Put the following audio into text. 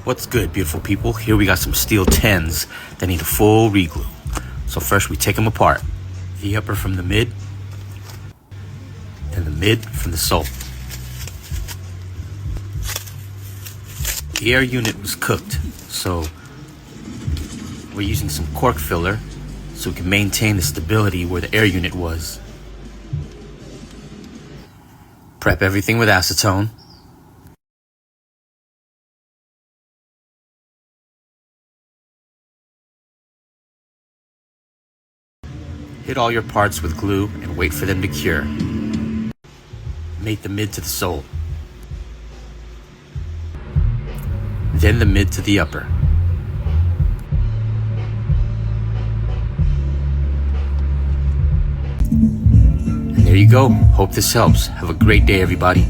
What's good, beautiful people? Here we got some steel 10s that need a full reglue. So first we take them apart. The upper from the mid, then the mid from the sole. The air unit was cooked, so we're using some cork filler so we can maintain the stability where the air unit was. Prep everything with acetone. Hit all your parts with glue and wait for them to cure. Mate the mid to the sole. Then the mid to the upper. And there you go. Hope this helps. Have a great day, everybody.